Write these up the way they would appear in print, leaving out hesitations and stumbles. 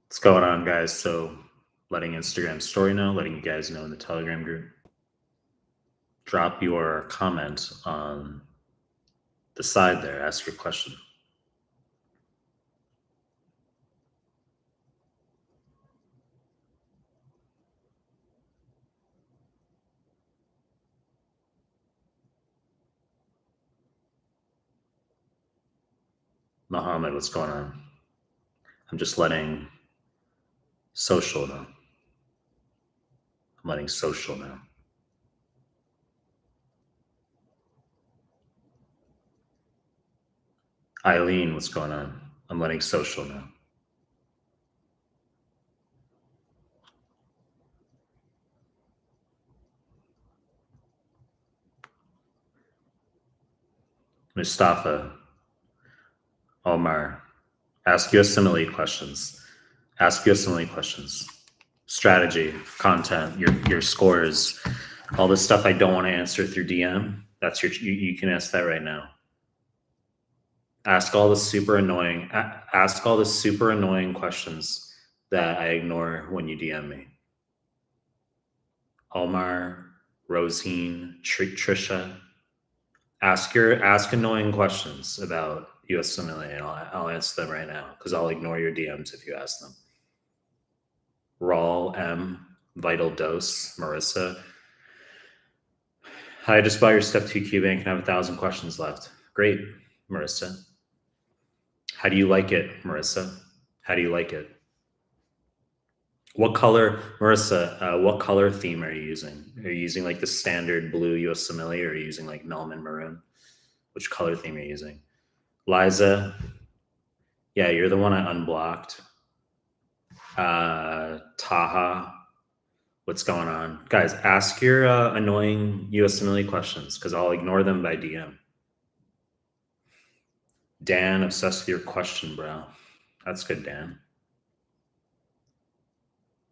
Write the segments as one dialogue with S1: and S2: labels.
S1: What's going on, guys? So, letting Instagram story know, letting you guys know in the Telegram group. Drop your comment on the side there. Ask your question. Mohammed, what's going on? I'm just letting social know. I'm letting social know. Eileen, what's going on? I'm letting social know. Mustafa, Omar, ask USMLE questions. Ask USMLE questions. Strategy, content, your scores, all this stuff I don't want to answer through DM. That's you can ask that right now. Ask all the super annoying questions that I ignore when you DM me. Omar, Rosine, Trisha, ask annoying questions about USMLE, and I'll answer them right now because I'll ignore your DMs if you ask them. Rawl M, Vital Dose, Marissa. Hi, I just bought your step 2 QBank and have 1,000 questions left. Great, Marissa. How do you like it, Marissa? How do you like it? What color, Marissa, what color theme are you using? Are you using like the standard blue USMLE or are you using like Mehlman maroon? Which color theme are you using? Liza, yeah, you're the one I unblocked. Taha, what's going on? Guys, ask your annoying USMLE questions because I'll ignore them by DM. Dan, obsessed with your question, bro. That's good, Dan.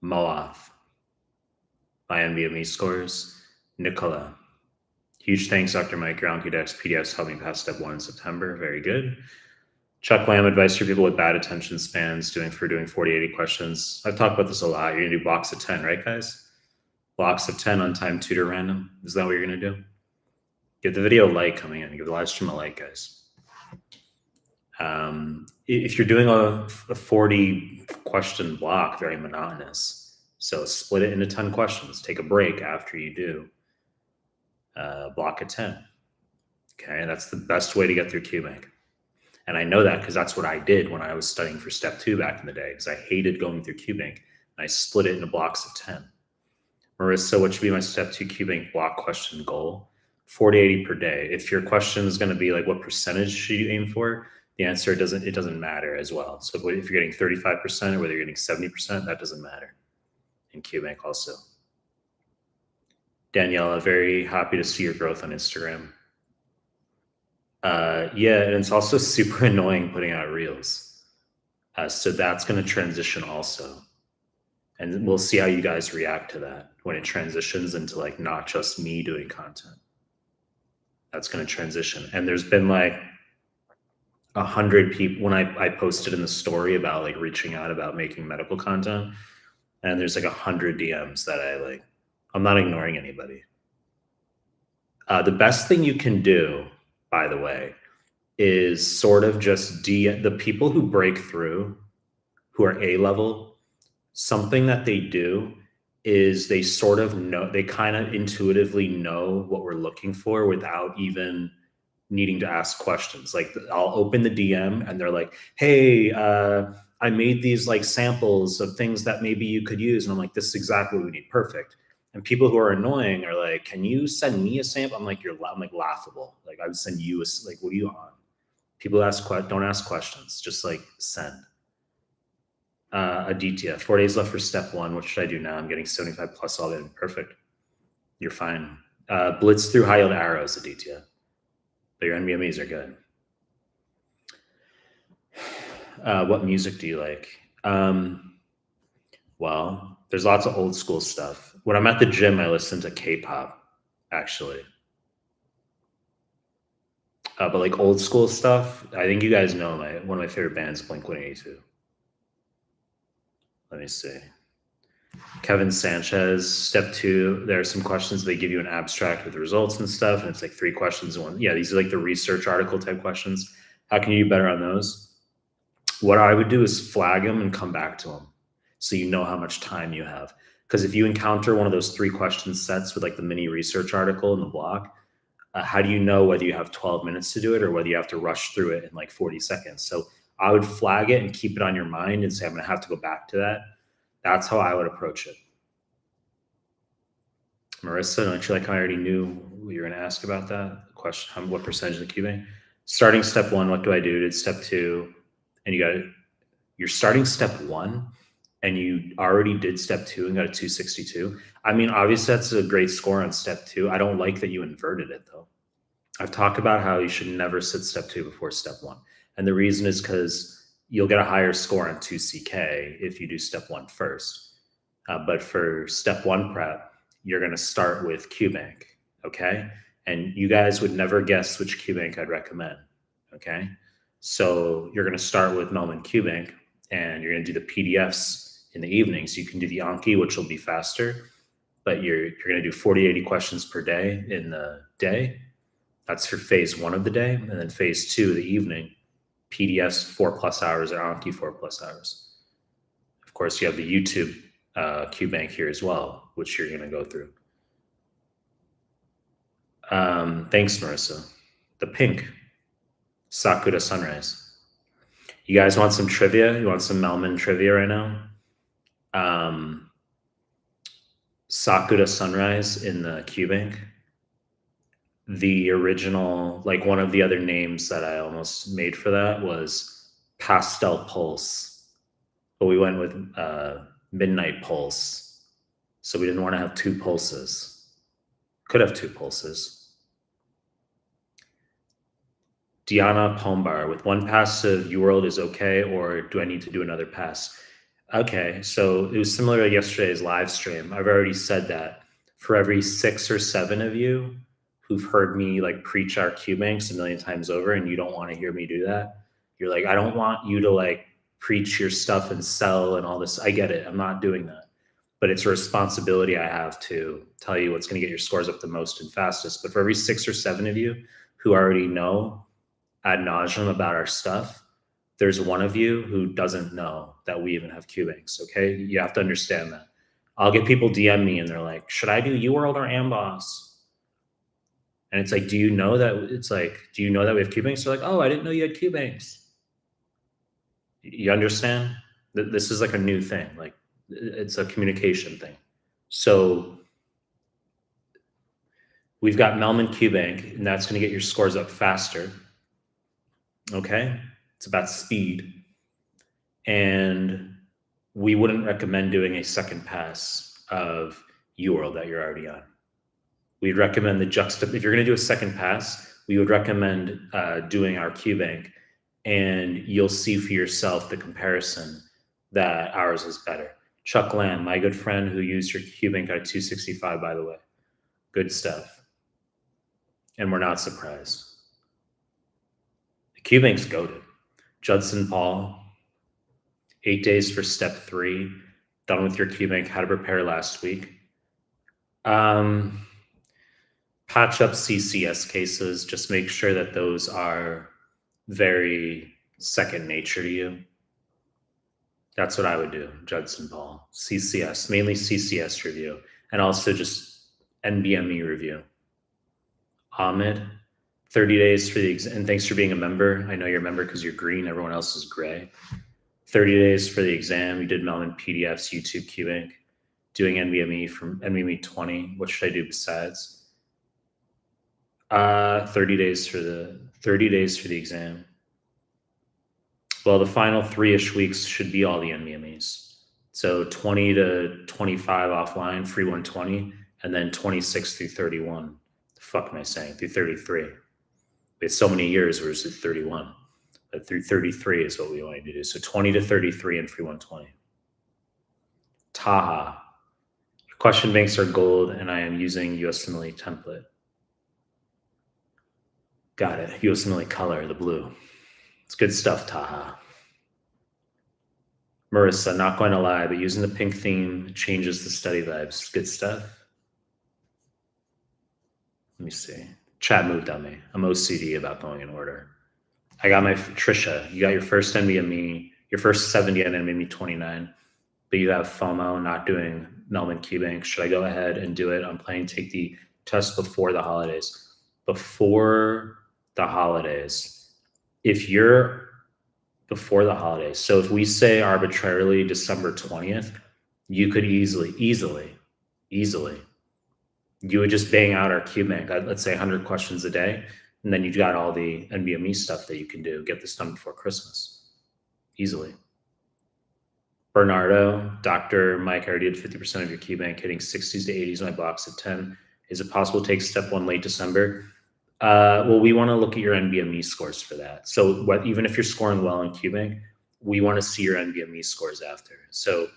S1: Moath, my NBME scores. Nicola, huge thanks, Dr. Mike. Your Anki Dex PDFs helped me pass step 1 in September. Very good. Chuck Lamb, advice for people with bad attention spans doing 40-80 questions. I've talked about this a lot. You're gonna do blocks of 10, right, guys? Blocks of 10 untimed tutor random. Is that what you're gonna do? Give the video a like coming in. Give the live stream a like, guys. If you're doing a 40 question block, very monotonous. So split it into 10 questions. Take a break after you do block of 10. Okay, that's the best way to get through QBank. And I know that because that's what I did when I was studying for step 2 back in the day, because I hated going through QBank. And I split it into blocks of 10. Marissa, what should be my step 2 QBank block question goal? 40-80 per day. If your question is going to be like, what percentage should you aim for? The answer, it doesn't matter as well. So if you're getting 35% or whether you're getting 70%, that doesn't matter in QBank also. Daniela, very happy to see your growth on Instagram. Yeah, and it's also super annoying putting out reels. So that's going to transition also. And we'll see how you guys react to that when it transitions into like not just me doing content. That's going to transition. And there's been like 100 people when I posted in the story about like reaching out about making medical content, and there's like 100 DMs that I'm not ignoring anybody. The best thing you can do, by the way, is sort of just the people who break through, who are A-level, something that they do is they sort of know, they kind of intuitively know what we're looking for without even needing to ask questions. Like I'll open the DM and they're like, hey, I made these like samples of things that maybe you could use. And I'm like, this is exactly what we need. Perfect. And people who are annoying are like, can you send me a sample? I'm like, I'm like laughable. Like I would send you like, what are you on? People don't ask questions, just like send. Aditya, 4 days left for step 1. What should I do now? I'm getting 75 plus all in. Perfect. You're fine. Blitz through high yield arrows, Aditya. But your NBMEs are good. What music do you like? Well, there's lots of old school stuff. When I'm at the gym, I listen to K-pop, actually. But like old school stuff, I think you guys know one of my favorite bands, Blink-182. Let me see. Kevin Sanchez, step 2, there are some questions. They give you an abstract with the results and stuff, and it's like 3 questions in one. Yeah, these are like the research article type questions. How can you do better on those? What I would do is flag them and come back to them so you know how much time you have. Because if you encounter one of those 3 question sets with like the mini research article in the block, how do you know whether you have 12 minutes to do it or whether you have to rush through it in like 40 seconds? So I would flag it and keep it on your mind and say, I'm going to have to go back to that. That's how I would approach it. Marissa, don't you like how I already knew you were going to ask about that question? What percentage of the QBank? Starting step 1, what do I do? Did step 2, and you're starting step 1 and you already did step 2 and got a 262. I mean, obviously that's a great score on step 2. I don't like that you inverted it though. I've talked about how you should never sit step 2 before step 1. And the reason is because you'll get a higher score on 2CK if you do step 1 first. But for step 1 prep, you're going to start with QBank, okay? And you guys would never guess which QBank I'd recommend, okay? So you're going to start with Mehlman QBank, and you're going to do the PDFs in the evenings. You can do the Anki, which will be faster, but you're going to do 40, 80 questions per day in the day. That's for phase 1 of the day. And then phase 2, the evening, PDFs 4+ hours or Anki 4+ hours. Of course, you have the YouTube QBank here as well, which you're going to go through. Thanks, Marissa. The pink, Sakura Sunrise. You guys want some trivia? You want some Mehlman trivia right now? Sakura Sunrise in the QBank. The original, like one of the other names that I almost made for that was Pastel Pulse, but we went with Midnight Pulse. So we didn't want to have 2 pulses. Could have 2 pulses. Diana Pombar, with 1 pass of UWorld is okay, or do I need to do another pass? Okay, so it was similar to yesterday's live stream. I've already said that for every 6 or 7 of you who've heard me like preach our QBanks a million times over and you don't want to hear me do that, you're like, I don't want you to like preach your stuff and sell and all this. I get it. I'm not doing that. But it's a responsibility I have to tell you what's going to get your scores up the most and fastest. But for every 6 or 7 of you who already know ad nauseum about our stuff, there's one of you who doesn't know that we even have QBanks, okay? You have to understand that. I'll get people DM me and they're like, should I do UWorld or Amboss? And it's like, do you know that we have QBanks? They're like, oh, I didn't know you had QBanks. You understand? This is like a new thing. Like, it's a communication thing. So we've got Mehlman QBank, and that's going to get your scores up faster. Okay? It's about speed. And we wouldn't recommend doing a second pass of UWorld that you're already on. We'd recommend if you're going to do a second pass, we would recommend doing our QBank, and you'll see for yourself the comparison that ours is better. Chuck Land, my good friend who used your QBank, got a 265, by the way. Good stuff. And we're not surprised. The QBank's goated. Judson Paul, 8 days for step 3, done with your QBank, how to prepare last week. Patch up CCS cases, just make sure that those are very second nature to you. That's what I would do, Judson Paul. CCS, mainly CCS review, and also just NBME review. Ahmed, 30 days for the exam, and thanks for being a member. I know you're a member because you're green, everyone else is gray. 30 days for the exam. You did Mehlman PDFs, YouTube QBank, doing NBME from NBME 20. What should I do besides? 30 days for the exam. Well, the final 3-ish weeks should be all the NBMEs. So 20 to 25 offline, free 120, and then 26 through 31. The fuck am I saying? Through 33. We had so many years where it was at 31. But through 33 is what we wanted to do. So 20 to 33 and free 120. Taha. Question banks are gold, and I am using USMLE template. Got it. USMLE color, the blue. It's good stuff, Taha. Marissa, not going to lie, but using the pink theme changes the study vibes. Good stuff. Let me see. Chat moved on me. I'm OCD about going in order. I got my Trisha. You got your first NBME, your first 70 at NBME 29, but you have FOMO not doing Mehlman QBank. Should I go ahead and do it? I'm planning to take the test before the holidays. Before the holidays, if you're before the holidays, so if we say arbitrarily December 20th, you could easily, you would just bang out our QBank, let's say 100 questions a day, and then you've got all the NBME stuff that you can do. Get this done before Christmas, easily. Bernardo, Dr. Mike, I already did 50% of your QBank, hitting 60s to 80s in my blocks of 10. Is it possible to take step one late December? Well, we want to look at your NBME scores for that. So even if you're scoring well in QBank, we want to see your NBME scores after. So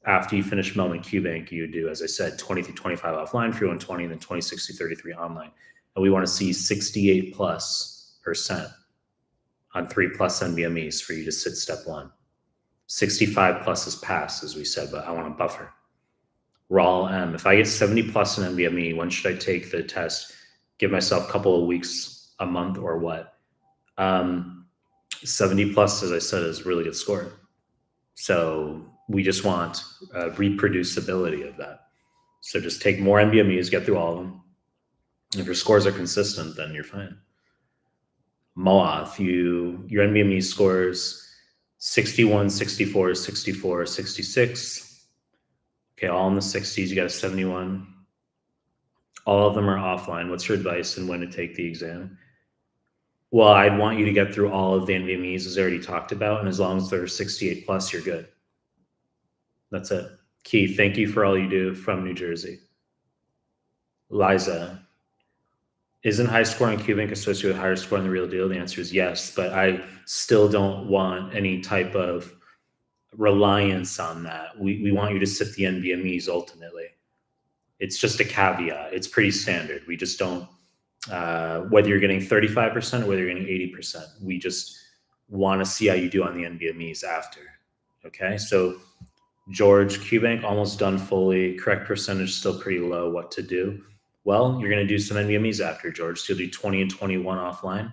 S1: after you finish Mehlman QBank, you do, as I said, 20 through 25 offline for 120, and then 26 through 33 online. And we want to see 68+% on 3+ NBMEs for you to sit step one. 65+ is pass, as we said, but I want a buffer. Raw M. If I get 70+ in NBME, when should I take the test? Give myself a couple of weeks, a month, or what? 70+, as I said, is a really good score. So we just want reproducibility of that. So just take more NBMEs, get through all of them. If your scores are consistent, then you're fine. Moath, your NBME scores 61, 64, 64, 66. Okay, all in the 60s, you got a 71. All of them are offline. What's your advice and when to take the exam? Well, I'd want you to get through all of the NBMEs, as I already talked about, and as long as they're 68+, you're good. That's it. Keith, thank you for all you do from New Jersey. Liza, isn't high score in QBank associated with higher score in the real deal? The answer is yes, but I still don't want any type of reliance on that. We want you to sit the NBMEs ultimately. It's just a caveat. It's pretty standard. We just don't, whether you're getting 35% or whether you're getting 80%, we just want to see how you do on the NBMEs after. Okay, so George, QBank almost done fully. Correct percentage still pretty low. What to do? Well, you're going to do some NBMEs after, George. So you'll do 20 and 21 offline.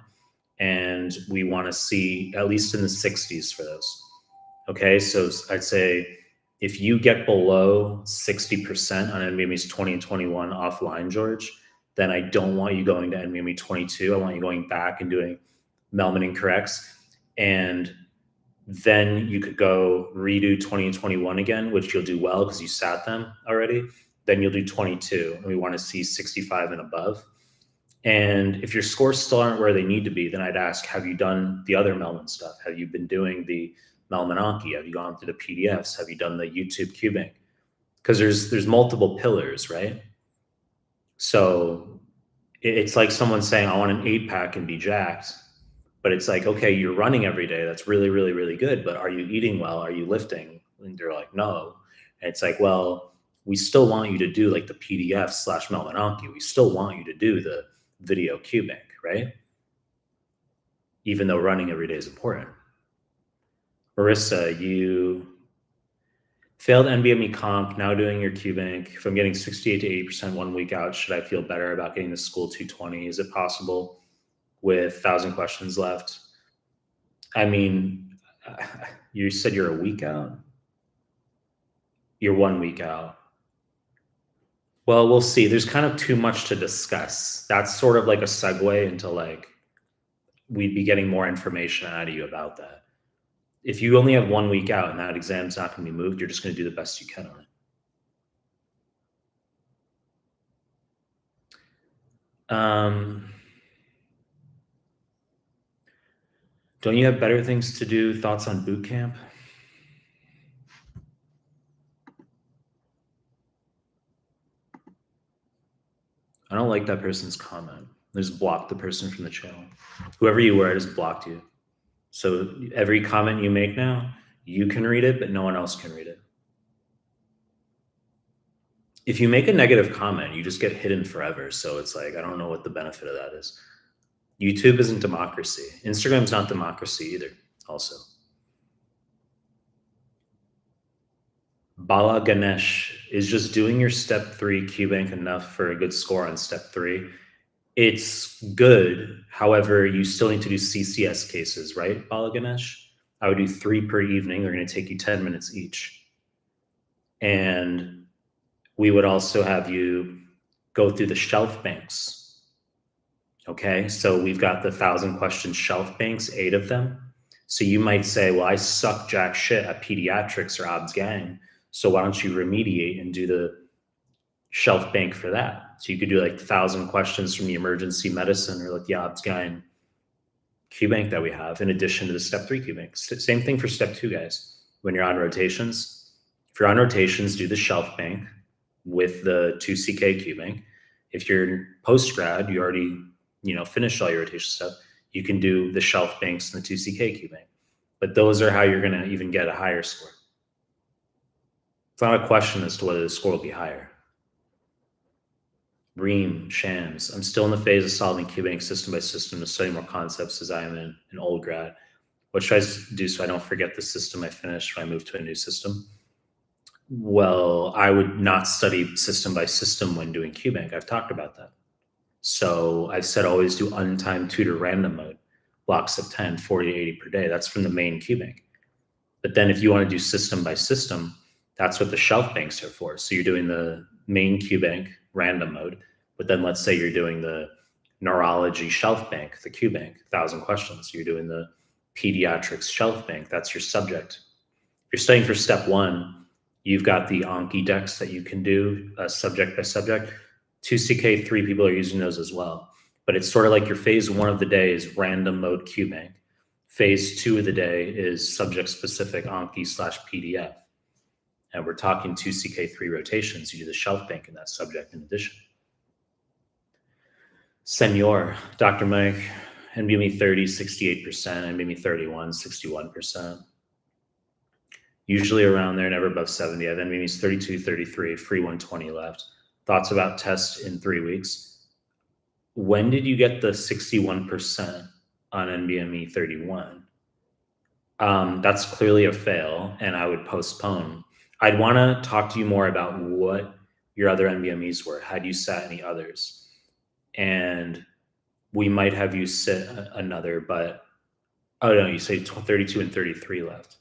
S1: And we want to see at least in the 60s for those. Okay, so I'd say if you get below 60% on NBMEs 20 and 21 offline, George, then I don't want you going to NBME 22. I want you going back and doing Mehlman incorrects. And then you could go redo 20 and 21 again, which you'll do well because you sat them already. Then you'll do 22, and we want to see 65 and above. And if your scores still aren't where they need to be, then I'd ask, have you done the other Mehlman stuff? Have you been doing the Mehlman Anki? Have you gone through the PDFs? Have you done the YouTube QBank? Because there's multiple pillars, right? So it's like someone saying, I want an 8-pack and be jacked. But it's like, okay, you're running every day. That's really, really, really good. But are you eating well? Are you lifting? And they're like, no. And it's like, well, we still want you to do like the PDF / Mehlman Anki. We still want you to do the video QBank, right? Even though running every day is important. Marissa, you failed NBME comp, now doing your QBank. If I'm getting 68 to 80% 1 week out, should I feel better about getting the school 220? Is it possible with 1,000 questions left? I mean, you said you're a week out? You're 1 week out. Well, we'll see. There's kind of too much to discuss. That's sort of like a segue into like, we'd be getting more information out of you about that. If you only have 1 week out and that exam's not going to be moved, you're just going to do the best you can on it. Don't you have better things to do? Thoughts on boot camp? I don't like that person's comment. I just blocked the person from the channel. Whoever you were, I just blocked you. So every comment you make now, you can read it, but no one else can read it. If you make a negative comment, you just get hidden forever. So it's like, I don't know what the benefit of that is. YouTube isn't democracy. Instagram's not democracy either, also. Bala Ganesh, is just doing your step 3 QBank enough for a good score on step 3? It's good. However, you still need to do CCS cases, right, Bala Ganesh? I would do 3 per evening. They're going to take you 10 minutes each. And we would also have you go through the shelf banks. Okay, so we've got the 1,000 question shelf banks, 8 of them. So you might say, well, I suck jack shit at pediatrics or obs gang. So why don't you remediate and do the shelf bank for that? So you could do like 1,000 questions from the emergency medicine or like the obs gang QBank that we have, in addition to the step 3 QBank. Same thing for step 2, guys. When you're on rotations, if you're on rotations, do the shelf bank with the 2CK QBank. If you're post grad, you already finished all your rotation stuff, you can do the shelf banks and the 2CK QBank. But those are how you're going to even get a higher score. It's not a question as to whether the score will be higher. Reem, Shams, I'm still in the phase of solving QBank system by system to study more concepts as I am in an old grad. What should I do so I don't forget the system I finished when I move to a new system? Well, I would not study system by system when doing QBank. I've talked about that. So I've said always do untimed tutor random mode, blocks of 10, 40 to 80 per day. That's from the main QBank. But then if you want to do system by system, that's what the shelf banks are for. So you're doing the main QBank random mode, but then let's say you're doing the neurology shelf bank, the QBank, 1,000 questions. You're doing the pediatrics shelf bank. That's your subject. If you're studying for step 1, you've got the Anki decks that you can do subject by subject. 2CK3 people are using those as well. But it's sort of like your phase 1 of the day is random mode QBank. Phase 2 of the day is subject specific Anki/PDF. And we're talking 2CK3 rotations. You do the shelf bank in that subject in addition. Senor, Dr. Mike, NBME 30, 68%, NBME 31, 61%. Usually around there, never above 70. I have NBMEs 32, 33, free 120 left. Thoughts about test in 3 weeks. When did you get the 61% on NBME 31? That's clearly a fail, and I would postpone. I'd want to talk to you more about what your other NBMEs were. Had you sat any others? And we might have you sit another, but, oh no, you say 32 and 33 left.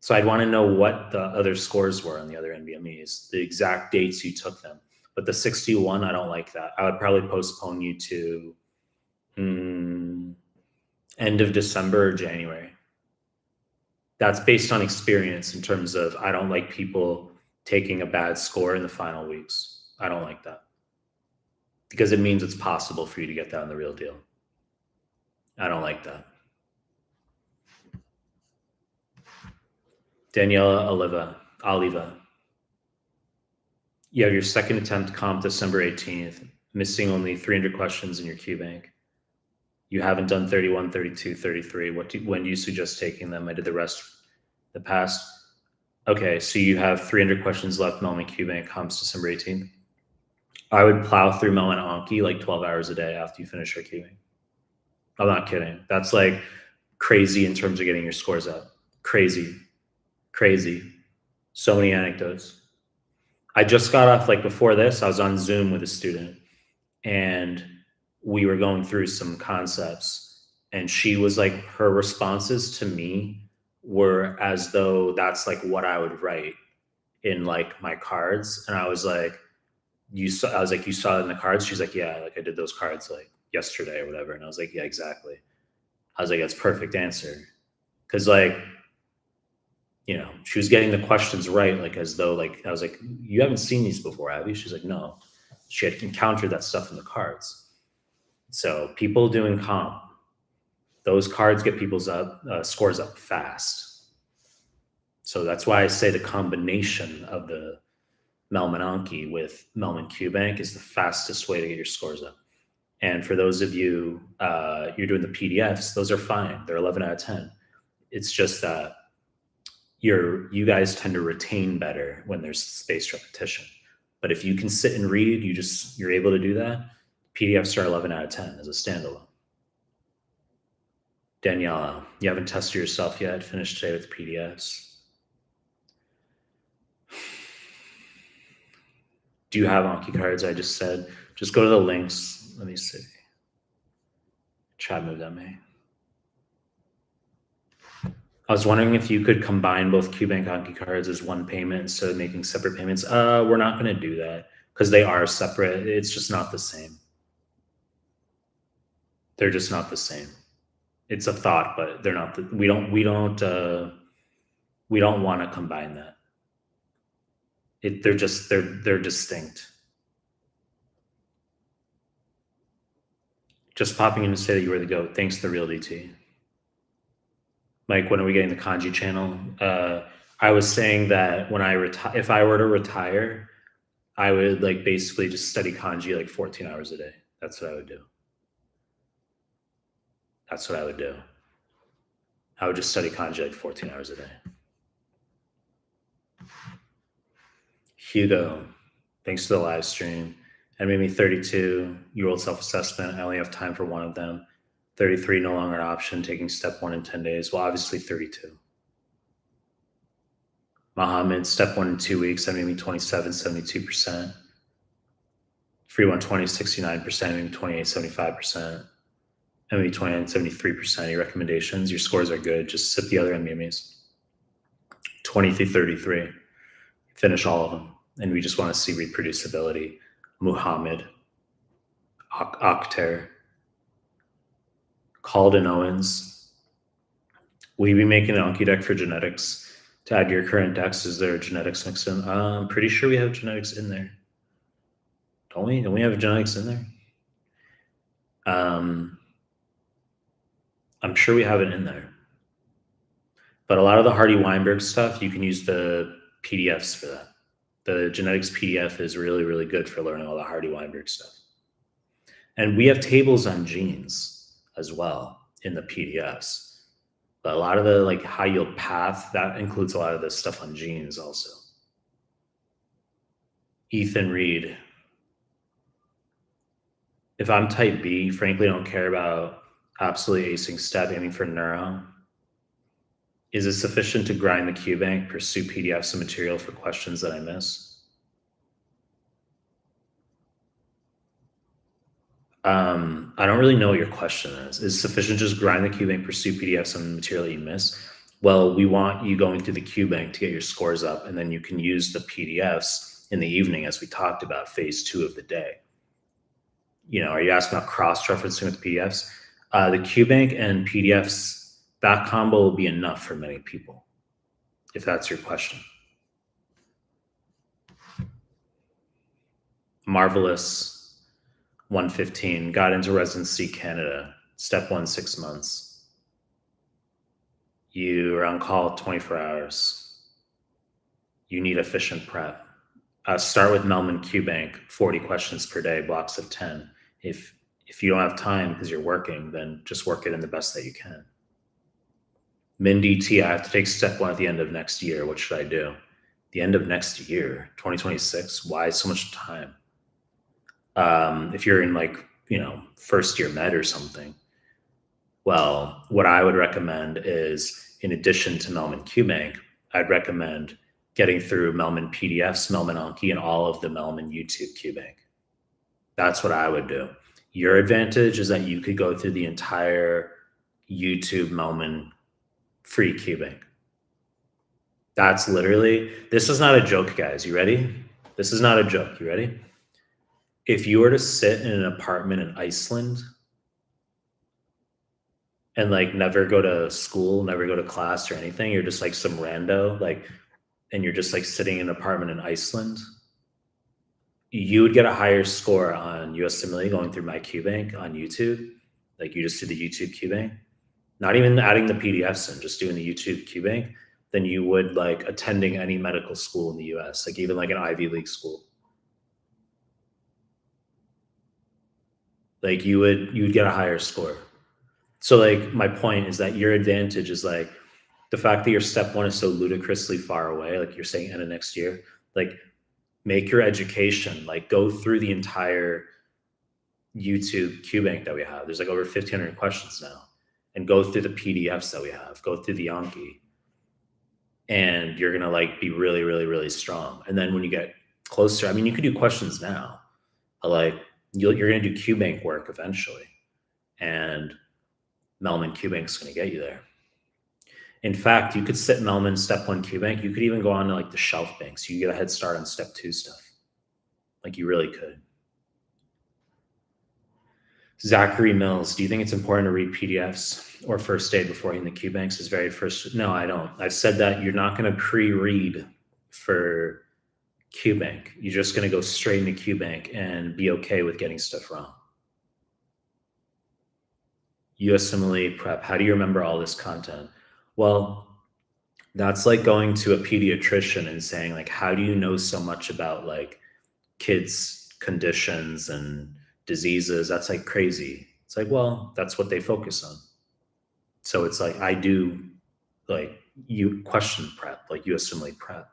S1: So I'd want to know what the other scores were on the other NBMEs, the exact dates you took them. But the 61, I don't like that. I would probably postpone you to end of December or January. That's based on experience in terms of I don't like people taking a bad score in the final weeks. I don't like that. Because it means it's possible for you to get that on the real deal. I don't like that. Daniela Oliva. You have your second attempt comp December 18th, missing only 300 questions in your QBank. You haven't done 31, 32, 33. When do you suggest taking them? I did the rest the past. Okay, so you have 300 questions left, Mehlman QBank comps December 18th. I would plow through Mehlman Anki like 12 hours a day after you finish your QBank. I'm not kidding. That's like crazy in terms of getting your scores up. Crazy. So many anecdotes. I just got off, like before this, I was on Zoom with a student and we were going through some concepts and she was like, her responses to me were as though that's like what I would write in like my cards. And I was like, you saw it in the cards? She's like, yeah, like I did those cards like yesterday or whatever. And I was like, yeah, exactly. I was like, that's perfect answer. Cause like, she was getting the questions right, like as though like, I was like, you haven't seen these before, have you? She's like, no. She had encountered that stuff in the cards. So people doing comp, those cards get people's scores up fast. So that's why I say the combination of the Mehlman Anki with Mehlman QBank is the fastest way to get your scores up. And for those of you, you're doing the PDFs, those are fine. They're 11 out of 10. It's just that you guys tend to retain better when there's spaced repetition. But if you can sit and read, you're able to do that. PDFs are 11 out of 10 as a standalone. Daniela, you haven't tested yourself yet. Finished today with PDFs. Do you have Anki cards? I just said, just go to the links. Let me see. Chat moved me. I was wondering if you could combine both QBank Anki cards as one payment instead of making separate payments. We're not going to do that because they are separate. It's just not the same. They're just not the same. It's a thought, but they're not. We don't want to combine that. They're distinct. Just popping in to say that you were the GOAT. Thanks to the real DT. Mike, when are we getting the kanji channel? I was saying that when if I were to retire, I would like basically just study kanji like 14 hours a day. That's what I would do. That's what I would do. I would just study kanji like 14 hours a day. Hugo, thanks to the live stream. NBME 32, year-old self-assessment. I only have time for one of them. 33, no longer an option, taking step 1 in 10 days. Well, obviously 32. Mohammed, step 1 in 2 weeks. NBME 27, 72%. Free 120, 69%. NBME 28, 75%. NBME 29, 73%. Your recommendations, your scores are good. Just sit the other NBMEs. 20 through 33. Finish all of them. And we just want to see reproducibility. Muhammad, Akhtar, Calden Owens. Will you be making an Anki deck for genetics to add to your current decks? Is there genetics mixed in? I'm pretty sure we have genetics in there. Don't we? Don't we have genetics in there? I'm sure we have it in there. But a lot of the Hardy-Weinberg stuff, you can use the PDFs for that. The genetics PDF is really, really good for learning all the Hardy-Weinberg stuff. And we have tables on genes as well in the PDFs. But a lot of the like high yield path, that includes a lot of the stuff on genes also. Ethan Reed. If I'm type B, frankly, I don't care about absolutely acing step, aiming for neuro. Is it sufficient to grind the QBank, pursue PDFs and material for questions that I miss? I don't really know what your question is. Is it sufficient to just grind the QBank, pursue PDFs and material that you miss? Well, we want you going through the QBank to get your scores up, and then you can use the PDFs in the evening, as we talked about, phase 2 of the day. You know, are you asking about cross-referencing with PDFs? The QBank and PDFs, that combo will be enough for many people, if that's your question. Marvelous 115, got into residency Canada, step 1, 6 months. You are on call 24 hours. You need efficient prep. Start with Mehlman QBank, 40 questions per day, blocks of 10. If you don't have time because you're working, then just work it in the best that you can. Mindy T, I have to take step 1 at the end of next year. What should I do? The end of next year, 2026. Why so much time? If you're in like, you know, first year med or something, well, what I would recommend is, in addition to Mehlman QBank, I'd recommend getting through Mehlman PDFs, Mehlman Anki, and all of the Mehlman YouTube QBank. That's what I would do. Your advantage is that you could go through the entire YouTube Mehlman free QBank. That's literally, this is not a joke, guys. You ready? This is not a joke. You ready? If you were to sit in an apartment in Iceland and like never go to school, never go to class or anything, you're just like some rando, like, and you're just like sitting in an apartment in Iceland, you would get a higher score on USMLE going through my QBank on YouTube. Like you just do the YouTube QBank, not even adding the PDFs in, just doing the YouTube QBank, than you would like attending any medical school in the US, like even like an Ivy League school. Like you would get a higher score. So like my point is that your advantage is like the fact that your step 1 is so ludicrously far away, like you're saying end of next year, like make your education, like go through the entire YouTube QBank that we have. There's like over 1,500 questions now, and go through the PDFs that we have, go through the Anki, and you're going to like be really, really, really strong. And then when you get closer. I mean, you could do questions now, but like you're going to do QBank work eventually, and Mehlman QBank's going to get you there. In fact, you could sit Mehlman step 1 QBank. You could even go on to like the shelf banks. You get a head start on step 2 stuff. Like you really could. Zachary Mills, do you think it's important to read PDFs or first aid before hitting the QBanks? Is very first. No, I don't. I've said that you're not going to pre-read for QBank. You're just going to go straight into QBank and be okay with getting stuff wrong. USMLE prep. How do you remember all this content? Well, that's like going to a pediatrician and saying like, how do you know so much about like kids' conditions and diseases? That's like crazy. It's like, well, that's what they focus on. So it's like, I do like you question prep, like USMLE prep.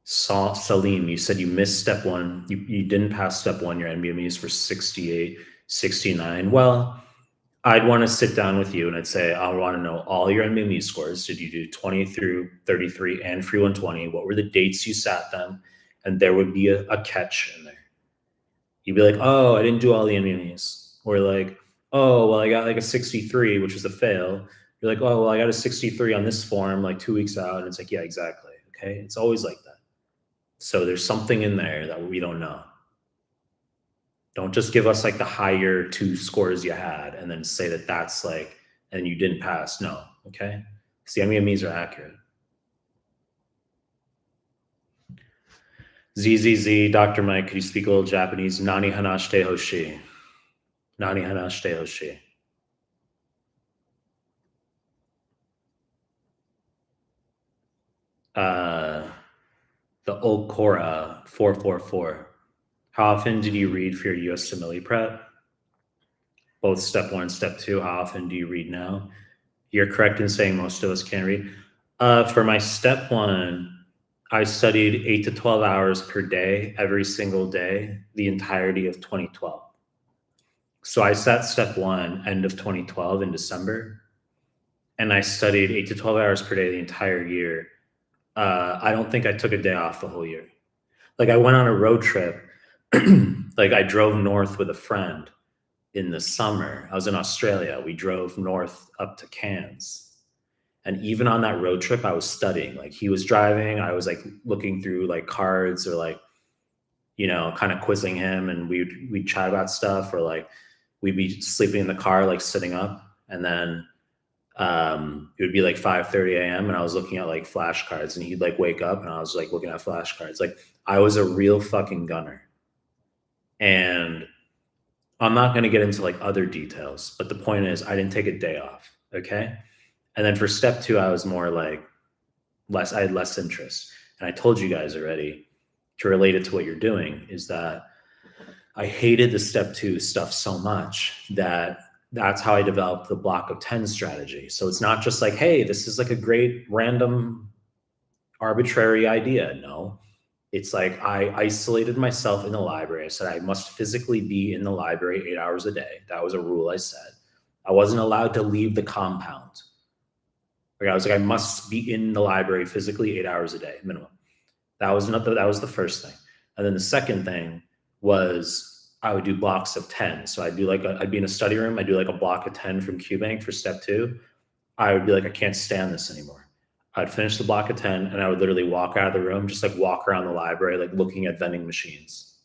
S1: Salim, you said you missed step 1. You didn't pass step 1. Your NBMEs were 68, 69. Well, I'd want to sit down with you and I'd say, I want to know all your NBME scores. Did you do 20 through 33 and free 120? What were the dates you sat them? And there would be a catch in there. You'd be like, oh, I didn't do all the NBMEs. Or like, oh, well, I got like a 63, which was a fail. You're like, oh, well, I got a 63 on this form like 2 weeks out. And it's like, yeah, exactly. Okay. It's always like that. So there's something in there that we don't know. Don't just give us like the higher 2 scores you had and then say that that's like, and you didn't pass. No. Okay. Because the NBMEs are accurate. ZZZ, Dr. Mike, could you speak a little Japanese? Nani hanashite hoshi. Nani hanashite hoshi. The Okora 444. How often did you read for your USMLE prep? Both step 1 and step 2. How often do you read now? You're correct in saying most of us can't read. For my step 1, I studied 8 to 12 hours per day, every single day, the entirety of 2012. So I sat step 1 end of 2012 in December, and I studied 8 to 12 hours per day the entire year. I don't think I took a day off the whole year. Like I went on a road trip. Like I drove north with a friend in the summer. I was in Australia. We drove north up to Cairns. And even on that road trip, I was studying. Like he was driving. I was like looking through like cards or like, you know, kind of quizzing him, and we'd chat about stuff, or like we'd be sleeping in the car, like sitting up. And then it would be like 5:30 a.m. and I was looking at like flashcards, and he'd like wake up and I was like looking at flashcards. Like I was a real fucking gunner. And I'm not going to get into like other details, but the point is I didn't take a day off. Okay. And then for step 2, I was more like I had less interest. And I told you guys already, to relate it to what you're doing, is that I hated the step 2 stuff so much that that's how I developed the block of 10 strategy. So it's not just like, hey, this is like a great random arbitrary idea. No, it's like I isolated myself in the library. I said I must physically be in the library 8 hours a day. That was a rule I set. I wasn't allowed to leave the compound. Like I was like, I must be in the library physically 8 hours a day minimum. That was the first thing. And then the second thing was I would do blocks of 10. So I'd be in a study room. I'd do like a block of 10 from QBank for step 2. I would be like, I can't stand this anymore. I'd finish the block of 10 and I would literally walk out of the room, just like walk around the library, like looking at vending machines.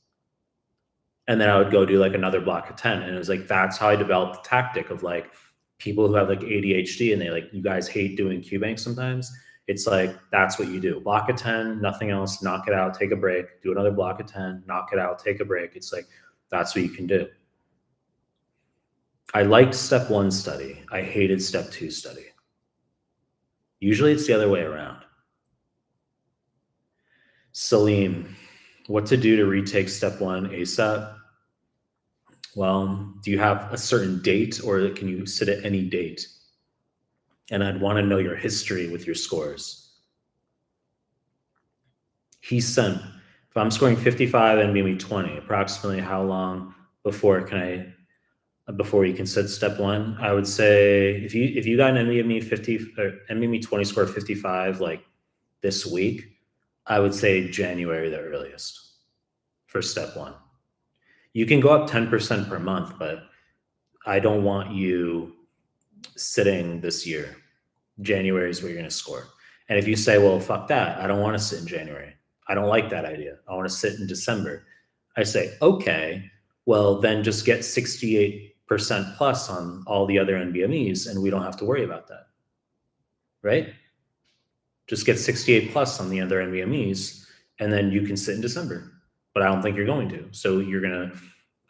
S1: And then I would go do like another block of 10. And it was like, that's how I developed the tactic of like people who have like ADHD and they like, you guys hate doing QBank sometimes. It's like, that's what you do. Block of 10, nothing else, knock it out, take a break, do another block of 10, knock it out, take a break. It's like, that's what you can do. I liked step 1 study. I hated step 2 study. Usually it's the other way around. Salim, what to do to retake step 1 ASAP? Well, do you have a certain date, or can you sit at any date? And I'd want to know your history with your scores. He sent, if I'm scoring 55 and maybe 20, approximately how long before you can sit step 1? I would say if you got an NBME 50 or NBME 20 score 55 like this week, I would say January the earliest for step one. You can go up 10% per month, but I don't want you sitting this year. January is where you're going to score. And if you say, well, fuck that, I don't want to sit in January. I don't like that idea. I want to sit in December. I say, okay, well, then just get 68% plus on all the other NBMEs and we don't have to worry about that. Right? Just get 68 plus on the other NBMEs and then you can sit in December. But I don't think you're going to. So you're going to,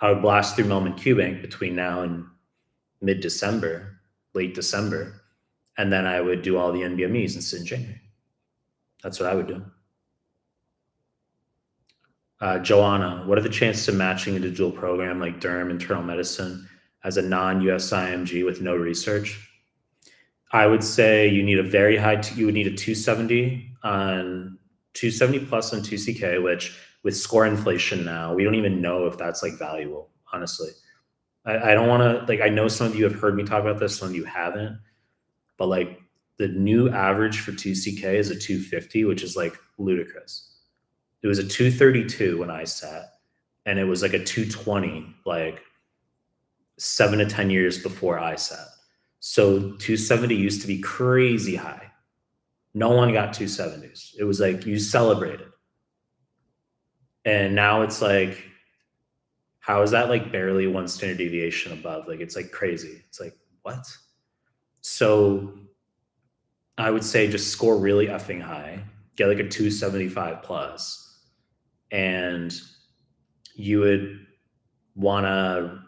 S1: I would blast through Mehlman QBank between now and mid-December, late December, and then I would do all the NBMEs and sit in January. That's what I would do. Joanna, what are the chances of matching a digital program like derm, internal medicine as a non-US IMG with no research? I would say you need a very high, you would need a 270 on 270 plus on 2CK, which with score inflation now, we don't even know if that's like valuable, honestly. I don't want to, like, I know some of you have heard me talk about this, some of you haven't, but like the new average for 2CK is a 250, which is like ludicrous. It was a 232 when I sat, and it was like a 220, like 7 to 10 years before I sat. So 270 used to be crazy high. No one got 270s. It was like you celebrated. And now it's like, how is that like barely one standard deviation above? Like, it's like crazy. It's like, what? So I would say just score really effing high, get like a 275 plus, and you would want to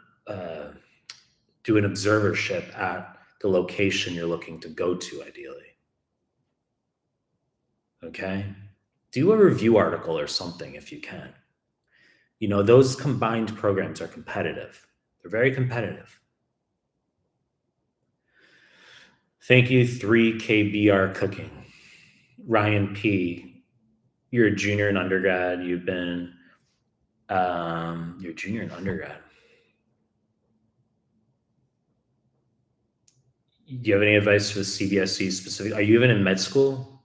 S1: do an observership at the location you're looking to go to, ideally. Okay? Do a review article or something if you can. You know, those combined programs are competitive. They're very competitive. Thank you, 3KBR Cooking. Ryan P., you're a junior in undergrad. You've been, you're a junior in undergrad. Do you have any advice for the CBSE specific? Are you even in med school?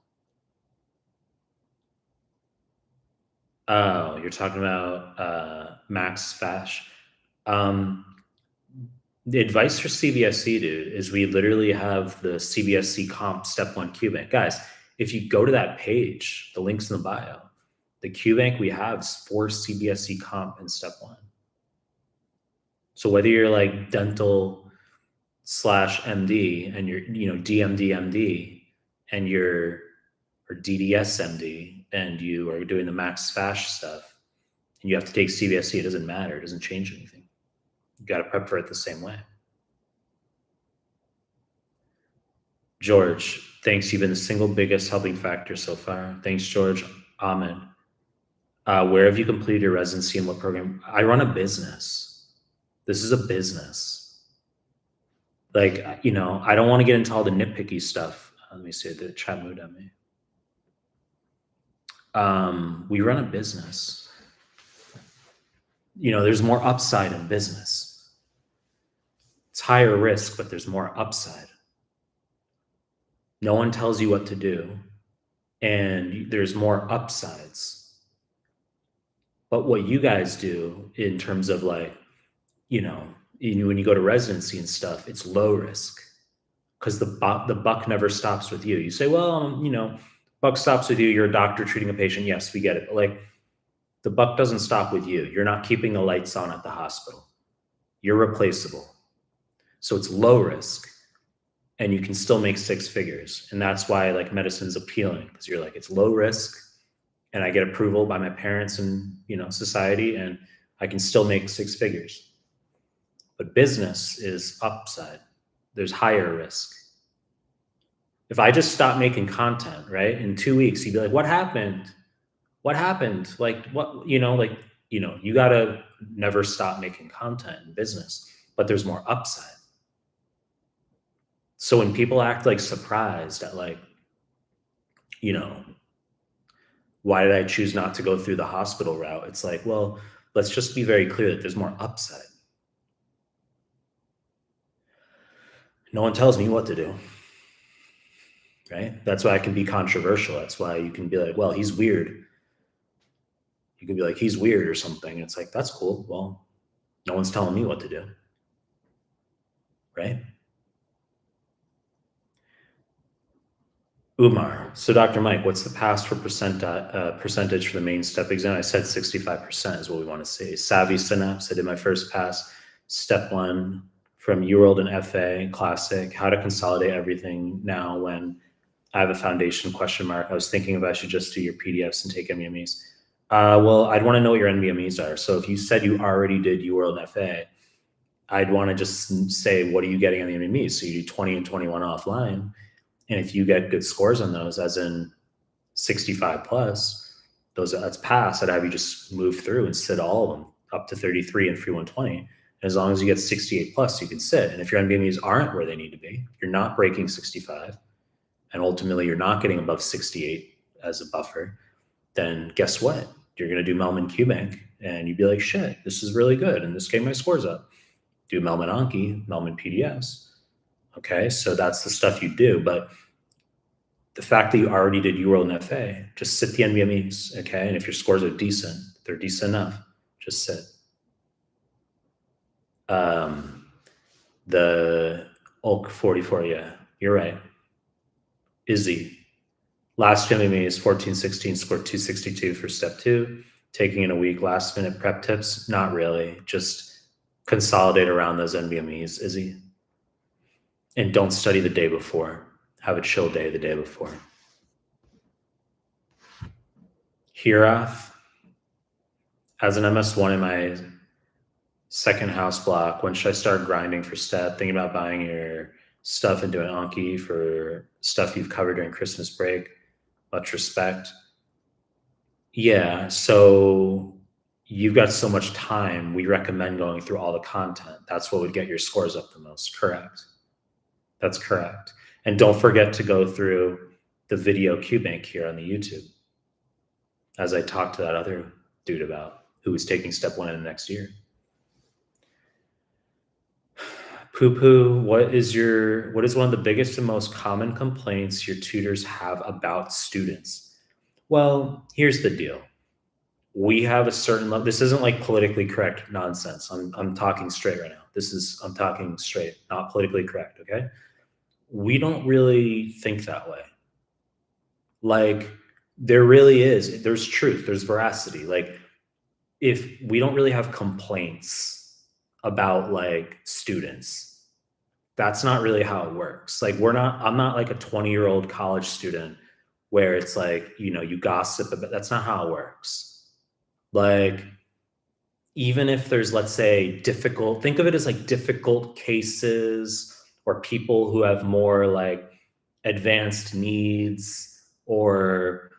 S1: Oh, you're talking about Max Fash. The advice for CBSE, dude, is we literally have the CBSE comp step one QBank. Guys, if you go to that page, the link's in the bio, the QBank we have is for CBSE comp in step one. So whether you're like dental / MD and you're, you know, DMD MD and you're, or DDS MD and you are doing the Max Fash stuff and you have to take CBSE, it doesn't matter. It doesn't change anything. You got to prep for it the same way. George, thanks. You've been the single biggest helping factor so far. Thanks, George. Ahmed, where have you completed your residency and what program? I run a business. This is a business. Like, you know, I don't want to get into all the nitpicky stuff. Let me see, the chat moved at me. We run a business. You know, there's more upside in business. It's higher risk, but there's more upside. No one tells you what to do, and there's more upsides. But what you guys do in terms of like, you know, when you go to residency and stuff, it's low risk because the buck never stops with you. You say, well, you know, buck stops with you. You're a doctor treating a patient. Yes, we get it. But like, the buck doesn't stop with you. You're not keeping the lights on at the hospital. You're replaceable. So it's low risk and you can still make 6 figures. And that's why like medicine's appealing, because you're like, it's low risk and I get approval by my parents and, you know, society, and I can still make 6 figures. But business is upside. There's higher risk. If I just stop making content, right, in 2 weeks, you'd be like, what happened? What happened? Like, what, you know, like, you know, you got to never stop making content in business, but there's more upside. So when people act like surprised at like, you know, why did I choose not to go through the hospital route? It's like, well, let's just be very clear that there's more upside. No one tells me what to do. right? That's why it can be controversial. That's why you can be like, well, he's weird. You can be like, he's weird or something. It's like, that's cool. Well, no one's telling me what to do, right? Umar. So Dr. Mike, what's the pass for percentage for the main step exam? I said 65% is what we want to see. Savvy Synapse, I did my first pass. Step 1 from UWorld and FA, classic. How to consolidate everything now when I have a foundation question mark. I was thinking if I should just do your PDFs and take NBMEs. Well, I'd want to know what your NBMEs are. So if you said you already did UWorld and FA, I'd want to just say, what are you getting on the NBMEs? So you do 20 and 21 offline. And if you get good scores on those, as in 65 plus, that's pass. I'd have you just move through and sit all of them up to 33 and free 120. And as long as you get 68 plus, you can sit. And if your NBMEs aren't where they need to be, you're not breaking 65, and ultimately you're not getting above 68 as a buffer, then guess what? You're going to do Mehlman QBank, and you'd be like, shit, this is really good. And this gave my scores up. Do Mehlman Anki, Mehlman PDFs. Okay, so that's the stuff you do. But the fact that you already did UWorld and FA, just sit the NBMEs, okay? And if your scores are decent, they're decent enough, just sit. The Ulk 44, yeah, you're right. Izzy, last NBME is 1416, scored 262 for step 2. Taking in a week, last minute prep tips, not really. Just consolidate around those NBMEs, Izzy. And don't study the day before. Have a chill day the day before. Hirath, as an MS1 in my second house block, when should I start grinding for step? Thinking about buying your stuff and doing Anki for stuff you've covered during Christmas break. Much respect. Yeah, so you've got so much time. We recommend going through all the content. That's what would get your scores up the most. Correct. That's correct. And don't forget to go through the video QBank here on the YouTube, as I talked to that other dude about, who was taking step 1 in the next year. Poo-poo, what is one of the biggest and most common complaints your tutors have about students? Well, here's the deal. We have a certain level. This isn't like politically correct nonsense. I'm talking straight right now. I'm talking straight, not politically correct, okay? We don't really think that way. Like, there really is. There's truth. There's veracity. Like, if we don't really have complaints about like students, that's not really how it works. Like, I'm not like a 20-year-old college student where it's like, you gossip, but that's not how it works. Like, even if there's, let's say, think of it as like difficult cases or people who have more like advanced needs, or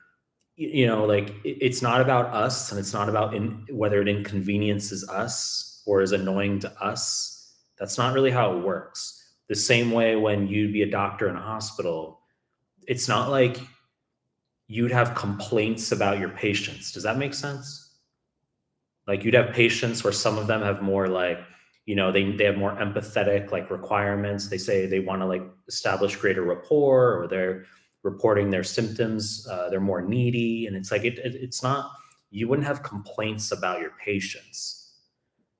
S1: like, it's not about us, and it's not about whether it inconveniences us or is annoying to us. That's not really how it works. The same way when you'd be a doctor in a hospital, it's not like you'd have complaints about your patients. Does that make sense? Like, you'd have patients where some of them have more like, they have more empathetic like requirements. They say they want to like establish greater rapport, or they're reporting their symptoms. They're more needy. And it's like, it's not, you wouldn't have complaints about your patients.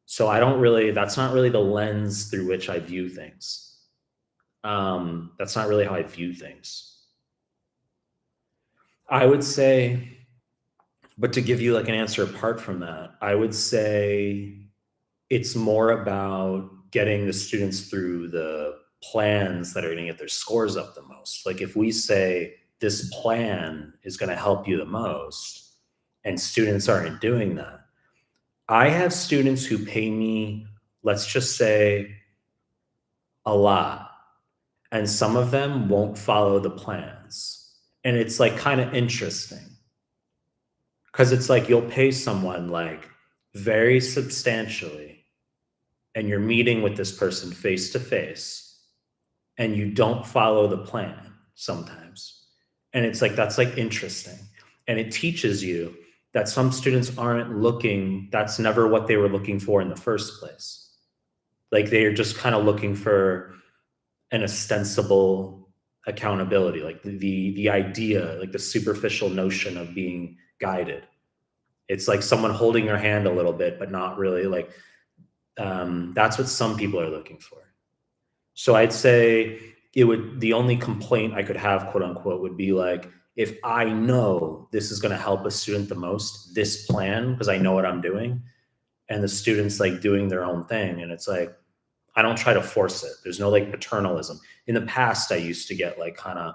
S1: So that's not really the lens through which I view things. That's not really how I view things. I would say, but to give you like an answer apart from that, I would say it's more about getting the students through the plans that are going to get their scores up the most. Like, if we say this plan is going to help you the most and students aren't doing that, I have students who pay me, let's just say, a lot, and some of them won't follow the plans. And it's like kind of interesting, because it's like you'll pay someone like very substantially, and you're meeting with this person face to face, and you don't follow the plan sometimes. And it's like, that's like interesting. And it teaches you that some students that's never what they were looking for in the first place. Like, they're just kind of looking for an ostensible accountability, like the idea, like the superficial notion of being guided. It's like someone holding your hand a little bit, but not really. Like that's what some people are looking for. So I'd say the only complaint I could have, quote unquote, would be like, if I know this is going to help a student the most, this plan, because I know what I'm doing, and the student's like doing their own thing. And it's like, I don't try to force it. There's no like paternalism. In the past, I used to get like kind of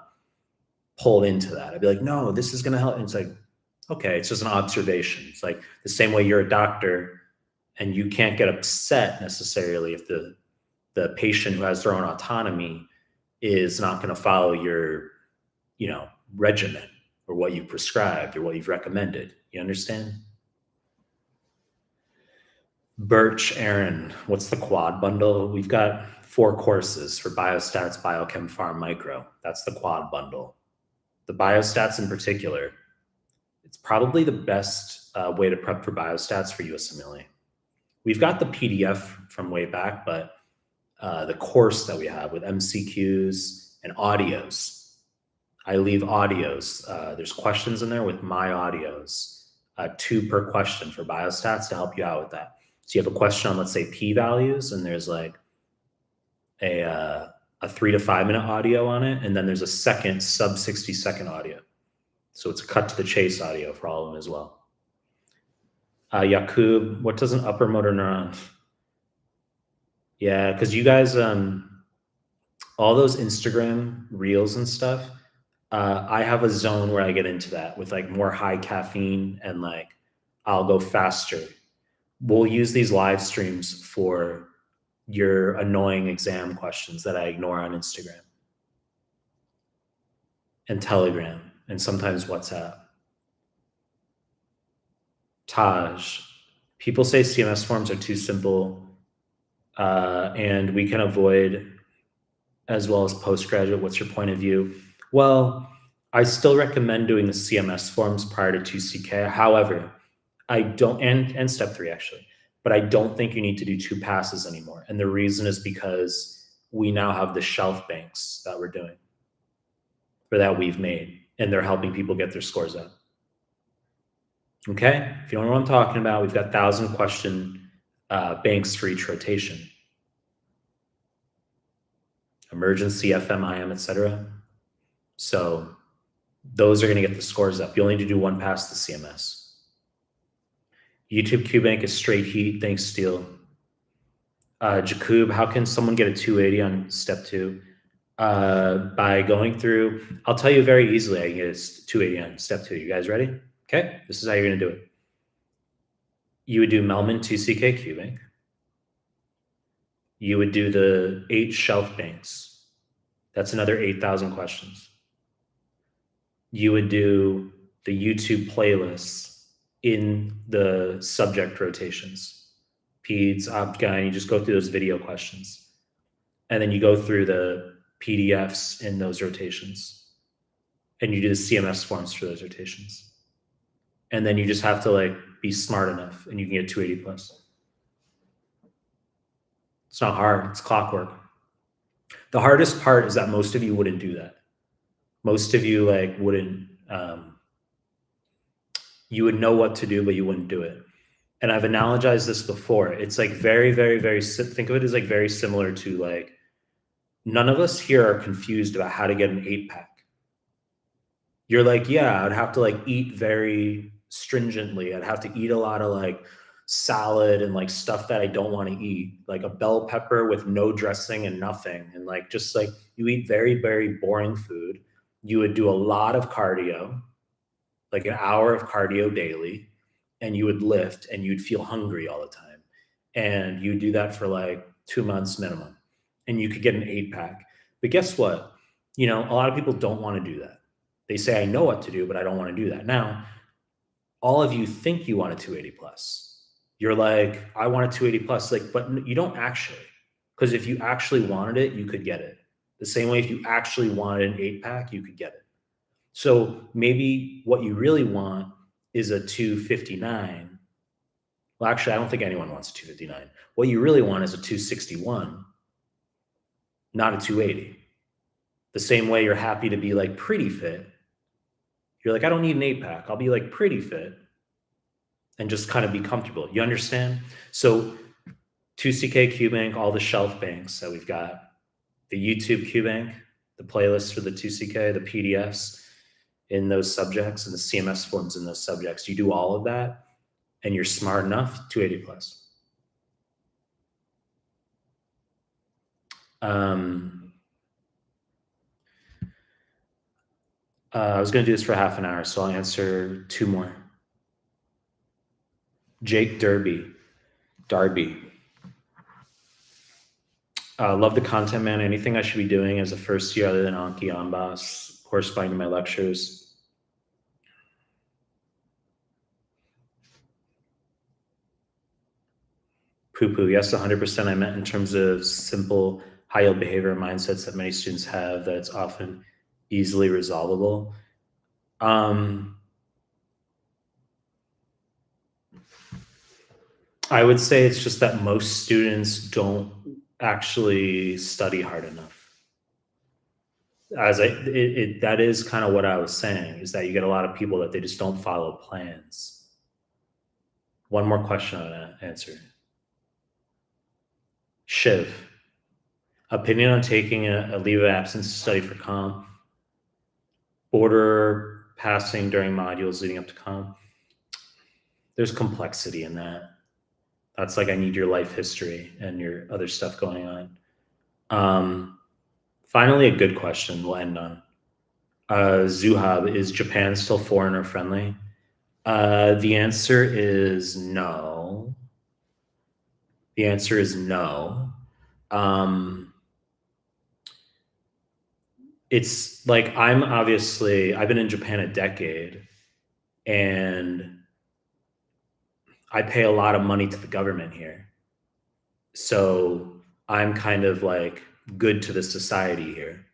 S1: pulled into that. I'd be like, no, this is going to help. And it's like, okay, it's just an observation. It's like the same way you're a doctor and you can't get upset necessarily if the patient who has their own autonomy is not going to follow your, regimen or what you prescribed or what you've recommended. You understand? Birch, Aaron, what's the quad bundle? We've got 4 courses for biostats, biochem, pharm, micro. That's the quad bundle. The biostats in particular, it's probably the best way to prep for biostats for USMLE. We've got the PDF from way back, but the course that we have with MCQs and audios, I leave audios. There's questions in there with my audios, 2 per question for biostats to help you out with that. So you have a question on, let's say, p-values, and there's like a 3 to 5 minute audio on it, and then there's a second sub 60-second audio. So it's a cut to the chase audio for all of them as well. Yakub, what does an upper motor neuron? Yeah, because you guys, all those Instagram reels and stuff, I have a zone where I get into that with like more high caffeine and like I'll go faster. We'll use these live streams for your annoying exam questions that I ignore on Instagram and Telegram and sometimes WhatsApp. Taj, people say CMS forms are too simple and we can avoid as well as postgraduate. What's your point of view? Well, I still recommend doing the CMS forms prior to 2CK. However, I don't, and step 3 actually, but I don't think you need to do 2 passes anymore. And the reason is because we now have the shelf banks that we're doing or that we've made, and they're helping people get their scores up. Okay, if you don't know what I'm talking about, we've got 1,000 question banks for each rotation. Emergency, FM, IM, etc. So those are going to get the scores up. You only need to do 1 pass the CMS. YouTube QBank is straight heat. Thanks, Steele. Jakub, how can someone get a 280 on step 2? By going through, I'll tell you very easily, I can get a 280 on step 2. You guys ready? Okay, this is how you're going to do it. You would do Mehlman 2CK QBank. You would do the 8 shelf banks. That's another 8,000 questions. You would do the YouTube playlists in the subject rotations. Peds, OpGyn, you just go through those video questions. And then you go through the PDFs in those rotations. And you do the CMS forms for those rotations. And then you just have to like be smart enough and you can get 280 plus. It's not hard, it's clockwork. The hardest part is that most of you wouldn't do that. Most of you like wouldn't, you would know what to do, but you wouldn't do it. And I've analogized this before. It's like very, very, very, think of it as like very similar to like, none of us here are confused about how to get an 8-pack. You're like, yeah, I'd have to like eat very stringently. I'd have to eat a lot of like salad and like stuff that I don't want to eat, like a bell pepper with no dressing and nothing. And like, just like you eat very, very boring food. You would do a lot of cardio, like an hour of cardio daily, and you would lift and you'd feel hungry all the time. And you do that for like 2 months minimum and you could get an 8-pack. But guess what? You know, a lot of people don't want to do that. They say, I know what to do, but I don't want to do that. Now, all of you think you want a 280 plus. You're like, I want a 280 plus, like, but you don't actually, because if you actually wanted it, you could get it. The same way if you actually wanted an 8-pack, you could get it. So maybe what you really want is a 259. Well, actually, I don't think anyone wants a 259. What you really want is a 261, not a 280. The same way you're happy to be like pretty fit. You're like, I don't need an 8-pack. I'll be like pretty fit and just kind of be comfortable. You understand? So 2CK QBank, all the shelf banks that we've got, the YouTube QBank, the playlist for the 2CK, the PDFs in those subjects, and the CMS forms in those subjects. You do all of that, and you're smart enough, 280 plus. I was going to do this for half an hour, so I'll answer 2 more. Jake Darby. Love the content, man. Anything I should be doing as a first year other than Anki Onbas, corresponding to my lectures? Poo-poo. Yes, 100%. I meant in terms of simple high-yield behavior mindsets that many students have, that it's often easily resolvable. I would say it's just that most students don't actually study hard enough. That is kind of what I was saying, is that you get a lot of people that they just don't follow plans. One more question on that answer. Shiv, opinion on taking a leave of absence to study for comp, order passing during modules leading up to comp. There's complexity in that. That's like, I need your life history and your other stuff going on. Finally, a good question we'll end on. Zuhab, is Japan still foreigner friendly? The answer is no. The answer is no. It's like, I've been in Japan a decade, and I pay a lot of money to the government here. So I'm kind of like good to the society here.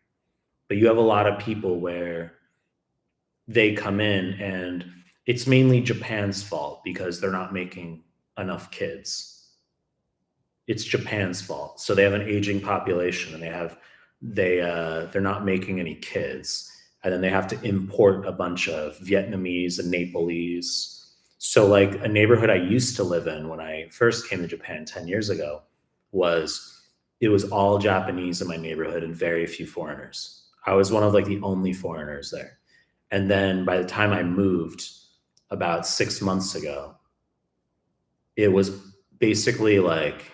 S1: But you have a lot of people where they come in and it's mainly Japan's fault because they're not making enough kids. It's Japan's fault. So they have an aging population, and they're not making any kids. And then they have to import a bunch of Vietnamese and Nepalese. So like, a neighborhood I used to live in when I first came to Japan 10 years ago it was all Japanese in my neighborhood and very few foreigners. I was one of like the only foreigners there. And then by the time I moved about 6 months ago, it was basically like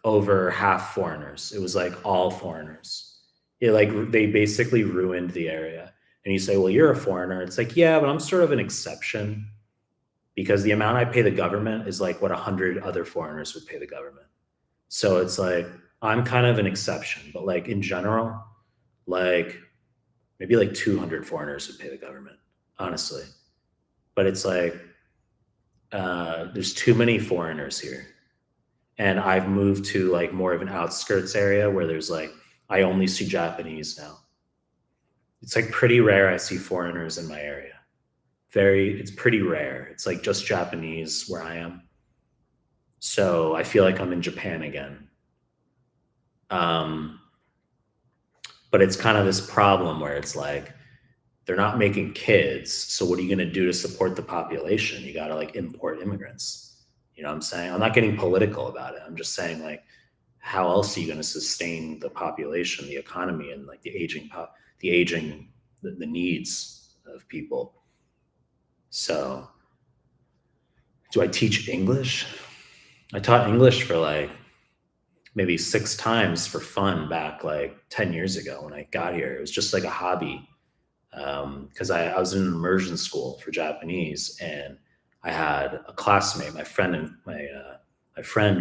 S1: over half foreigners. It was like all foreigners. They basically ruined the area. And you say, well, you're a foreigner. It's like, yeah, but I'm sort of an exception, because the amount I pay the government is like what 100 other foreigners would pay the government. So it's like, I'm kind of an exception, but like in general, like maybe like 200 foreigners would pay the government, honestly. But it's like, there's too many foreigners here. And I've moved to like more of an outskirts area where there's like, I only see Japanese now. It's like pretty rare I see foreigners in my area. It's pretty rare. It's like just Japanese where I am. So I feel like I'm in Japan again. But it's kind of this problem where it's like, they're not making kids. So what are you going to do to support the population? You got to like import immigrants. You know what I'm saying? I'm not getting political about it. I'm just saying, like, how else are you going to sustain the population, the economy, and like the needs of people? So do I teach English? I taught English for like maybe 6 times for fun back like 10 years ago when I got here. It was just like a hobby, because I was in an immersion school for Japanese, and I had a classmate, my friend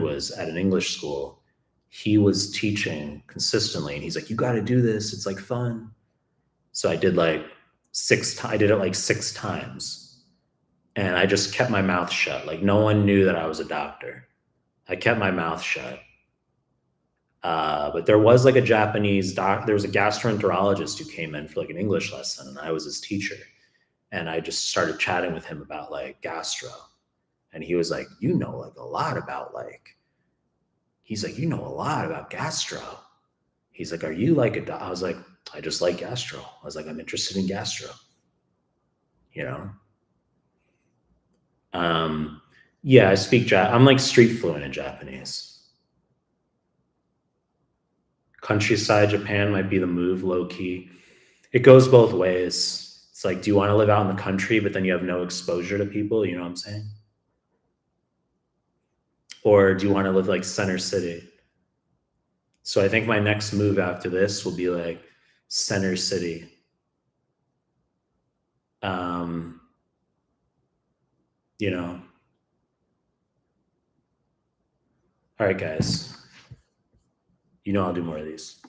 S1: was at an English school. He was teaching consistently, and he's like, you got to do this. It's like fun. So I did like I did it like 6 times. And I just kept my mouth shut. Like, no one knew that I was a doctor. I kept my mouth shut. But there was like a Japanese there was a gastroenterologist who came in for like an English lesson, and I was his teacher. And I just started chatting with him about like gastro. And he was like, you know, like a lot about he's like, you know a lot about gastro. He's like, are you like I was like, I just like gastro. I was like, I'm interested in gastro, you know? Yeah, I speak I'm like street fluent in Japanese. Countryside Japan might be the move, low key. It goes both ways. It's like, do you want to live out in the country, but then you have no exposure to people? You know what I'm saying? Or do you want to live like center city? So I think my next move after this will be like center city. Um, you know, all right, guys. You know, I'll do more of these.